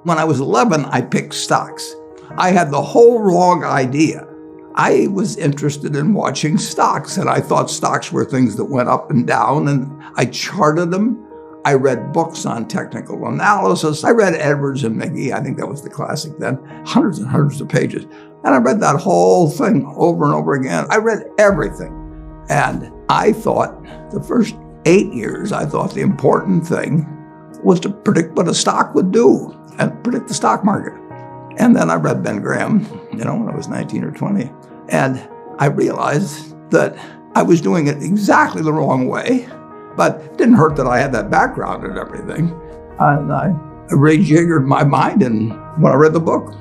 When I was 11, I picked stocks. I had the whole wrong idea. I was interested in watching stocks, and I thought stocks were things that went up and down, and I charted them. I read books on technical analysis. I read Edwards and McGee. I think that was the classic then. Hundreds and hundreds of pages. And I read that whole thing over and over again. I read everything. And I thought the first 8 years, I thought the important thing was to predict what a stock would do and predict the stock market. And then I read Ben Graham, when I was 19 or 20. And I realized that I was doing it exactly the wrong way, but it didn't hurt that I had that background and everything. And I rejiggered my mind, and when I read the book,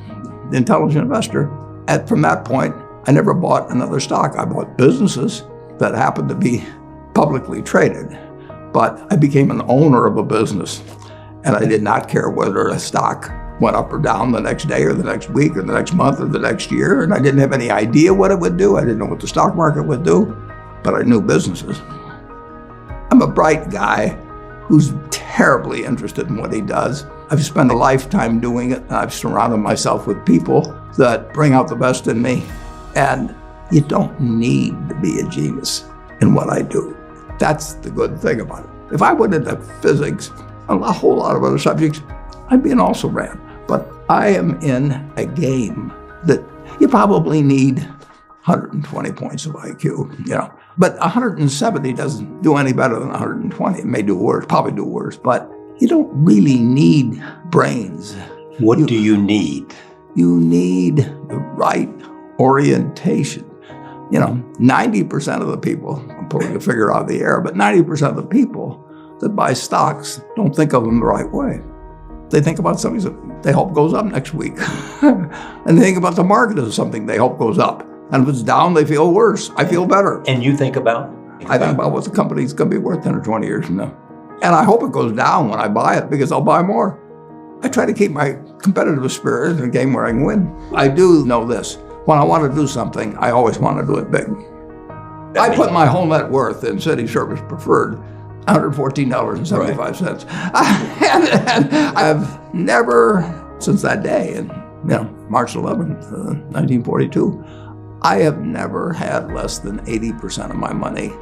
The Intelligent Investor, and from that point, I never bought another stock. I bought businesses that happened to be publicly traded, but I became an owner of a business, and I did not care whether a stock went up or down the next day or the next week or the next month or the next year, and I didn't have any idea what it would do. I didn't know what the stock market would do, but I knew businesses. I'm a bright guy who's terribly interested in what he does. I've spent a lifetime doing it, and I've surrounded myself with people that bring out the best in me, and you don't need to be a genius in what I do. That's the good thing about it. If I went into physics and a whole lot of other subjects, I'd be an also-ran. But I am in a game that you probably need 120 points of IQ, But 170 doesn't do any better than 120. It may do worse, probably do worse, but you don't really need brains. What do you need? You need the right orientation. 90% of the people, I'm pulling a figure out of the air, but 90% of the people that buy stocks don't think of them the right way. They think about something that they hope goes up next week. And they think about the market as something they hope goes up. And if it's down, they feel worse. I feel better. And you think about? I think about what the company's going to be worth 10 or 20 years from now. And I hope it goes down when I buy it, because I'll buy more. I try to keep my competitive spirit in a game where I can win. I do know this. When I want to do something, I always want to do it big. I put my whole net worth in City Service Preferred, $114.75. And I've never, since that day, in March 11th, 1942, I have never had less than 80% of my money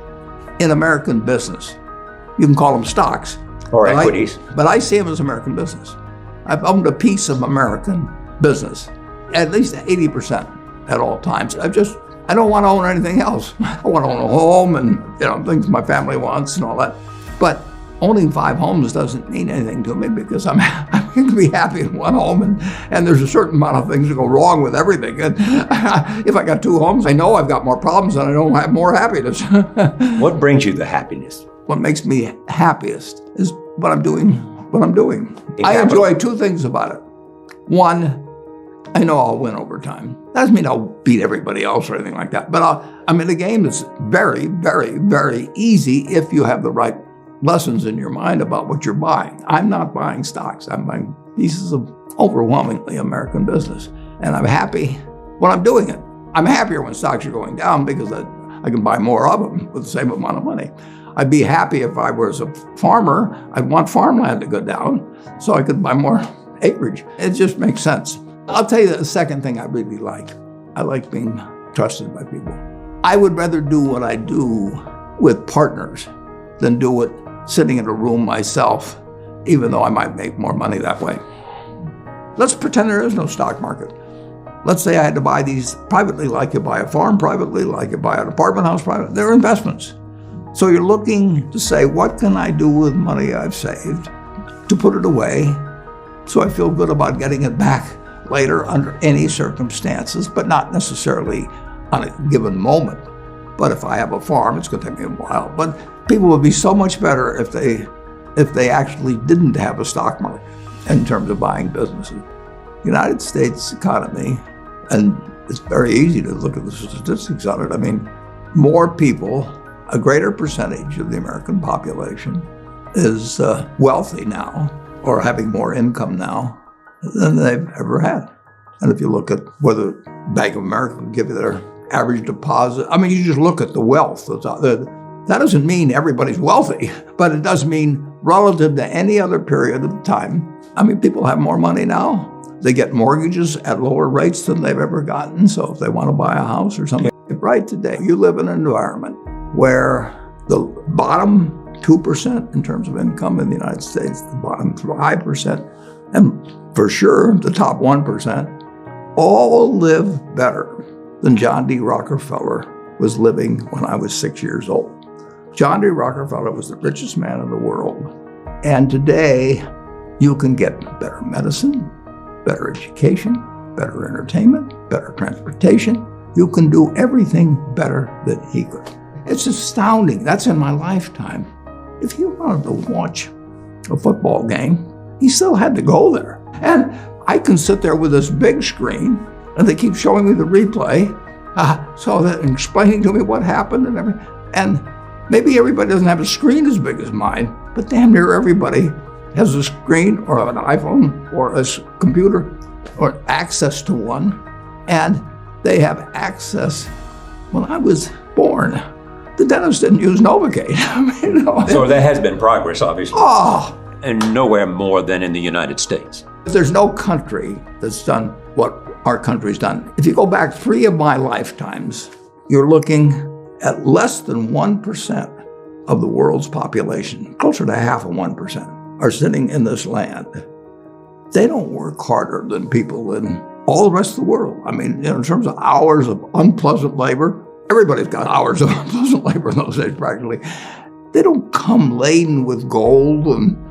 in American business. You can call them stocks. Or equities. But I see them as American business. I've owned a piece of American business, at least 80% at all times. I don't want to own anything else. I want to own a home and things my family wants and all that. But owning 5 homes doesn't mean anything to me, because I'm going to be happy in one home, and there's a certain amount of things that go wrong with everything. And if I got 2 homes, I know I've got more problems and I don't have more happiness. What brings you the happiness? What makes me happiest is what I'm doing. I enjoy 2 things about it. One, I know I'll win over time. That doesn't mean I'll beat everybody else or anything like that. But I'm in a game that's very, very, very easy if you have the right lessons in your mind about what you're buying. I'm not buying stocks. I'm buying pieces of overwhelmingly American business. And I'm happy when I'm doing it. I'm happier when stocks are going down, because I can buy more of them with the same amount of money. I'd be happy if I was a farmer. I'd want farmland to go down so I could buy more acreage. It just makes sense. I'll tell you the second thing I really like. I like being trusted by people. I would rather do what I do with partners than do it sitting in a room myself, even though I might make more money that way. Let's pretend there is no stock market. Let's say I had to buy these privately, like you buy a farm privately, like you buy an apartment house privately. They're investments. So you're looking to say, what can I do with money I've saved to put it away so I feel good about getting it back later under any circumstances, but not necessarily on a given moment. But if I have a farm, it's going to take me a while. But people would be so much better if they actually didn't have a stock market in terms of buying businesses. The United States economy, and it's very easy to look at the statistics on it. I mean, more people, a greater percentage of the American population is wealthy now, or having more income now than they've ever had. And if you look at whether Bank of America will give you their average deposit, I mean, you just look at the wealth. The That doesn't mean everybody's wealthy, but it does mean relative to any other period of time. I mean, people have more money now. They get mortgages at lower rates than they've ever gotten. So if they want to buy a house or something, right today, you live in an environment where the bottom 2% in terms of income in the United States, the bottom 5%, and for sure the top 1%, all live better than John D. Rockefeller was living when I was 6 years old. John D. Rockefeller was the richest man in the world. And today, you can get better medicine, better education, better entertainment, better transportation. You can do everything better than he could. It's astounding. That's in my lifetime. If he wanted to watch a football game, he still had to go there. And I can sit there with this big screen, and they keep showing me the replay, so that explaining to me what happened and everything. And maybe everybody doesn't have a screen as big as mine, but damn near everybody has a screen or an iPhone or a computer or access to one. And they have access. When I was born, the dentist didn't use Novocaine. So there has been progress, obviously. Oh, And nowhere more than in the United States. there's no country that's done what our country's done. If you go back 3 of my lifetimes, you're looking at less than 1% of the world's population, closer to half of 1%, are sitting in this land. They don't work harder than people in all the rest of the world. I mean, in terms of hours of unpleasant labor, everybody's got hours of unpleasant labor in those days practically. They don't come laden with gold and,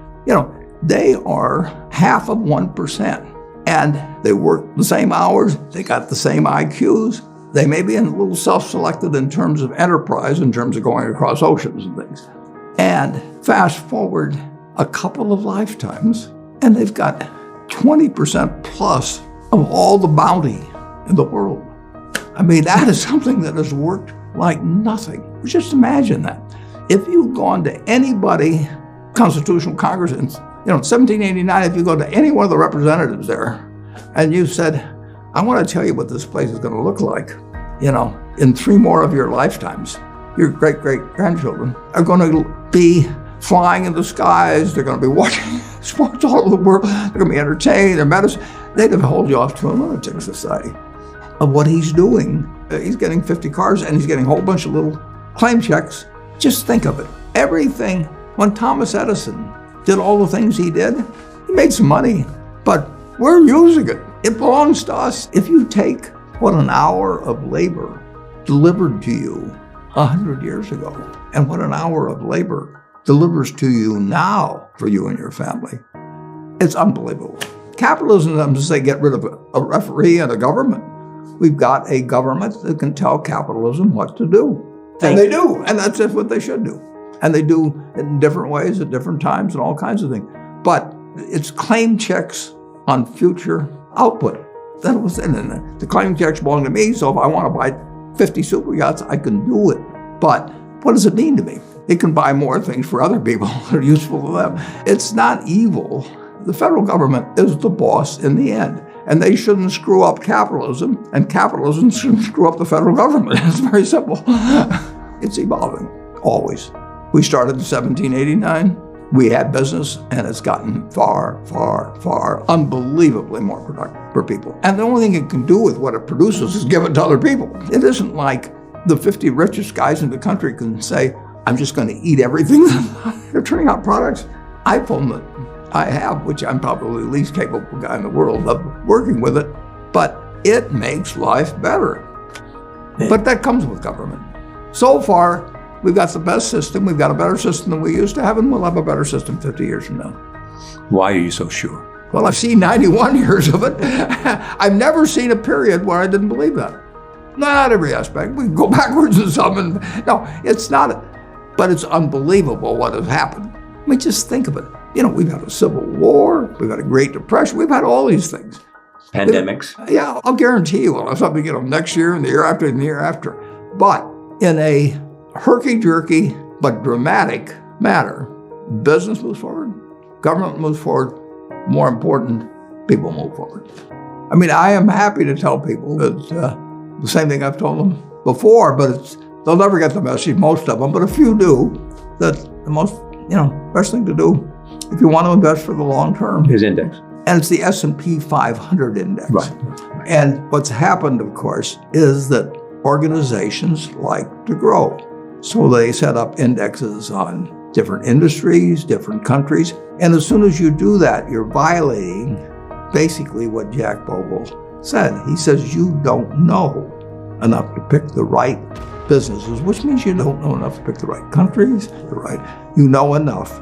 they are half of 1%. And they work the same hours, they got the same IQs. They may be a little self-selected in terms of enterprise, in terms of going across oceans and things. And fast forward a couple of lifetimes, and they've got 20% plus of all the bounty in the world. I mean, that is something that has worked like nothing. Just imagine that. If you've gone to anybody, Constitutional Congress, in 1789, if you go to any one of the representatives there, and you said, I want to tell you what this place is going to look like, in 3 more of your lifetimes, your great-great-grandchildren are going to be flying in the skies, they're going to be watching sports all over the world, they're going to be entertained, their medicine. They'd have held you off to a lunatic society of what he's doing. He's getting 50 cars and he's getting a whole bunch of little claim checks. Just think of it. Everything, when Thomas Edison did all the things he did, he made some money, but we're using it. It belongs to us. If you take what an hour of labor delivered to you 100 years ago and what an hour of labor delivers to you now for you and your family, it's unbelievable. Capitalism doesn't say get rid of a referee and a government. We've got a government that can tell capitalism what to do. And they do, and that's just what they should do. And they do it in different ways at different times and all kinds of things. But it's claim checks on future output. That was it. And the claim checks belong to me, so if I want to buy 50 super yachts, I can do it. But what does it mean to me? It can buy more things for other people that are useful to them. It's not evil. The federal government is the boss in the end. And they shouldn't screw up capitalism, and capitalism shouldn't screw up the federal government. It's very simple. It's evolving, always. We started in 1789. We had business, and it's gotten far, far, far, unbelievably more productive for people. And the only thing it can do with what it produces is give it to other people. It isn't like the 50 richest guys in the country can say, I'm just going to eat everything. They're turning out products. iPhone that I have, which I'm probably the least capable guy in the world of working with it, but it makes life better. But that comes with government. So far, we've got the best system. We've got a better system than we used to have, and we'll have a better system 50 years from now. Why are you so sure? Well, I've seen 91 years of it. I've never seen a period where I didn't believe that. Not every aspect. We can go backwards in some. No, it's not. But it's unbelievable what has happened. I mean, just think of it. We've had a civil war. We've had a Great Depression. We've had all these things. Pandemics. Yeah, I'll guarantee you we'll have something, next year and the year after and the year after. But in a herky-jerky but dramatic matter, business moves forward, government moves forward, more important, people move forward. I mean, I am happy to tell people that the same thing I've told them before, but it's They'll never get the message, most of them, but a few do, that the most, best thing to do if you want to invest for the long term His index. And it's the S&P 500 index. Right. And what's happened, of course, is that organizations like to grow. So they set up indexes on different industries, different countries. And as soon as you do that, you're violating basically what Jack Bogle said. He says you don't know enough to pick the right businesses, which means you don't know enough to pick the right countries, you know enough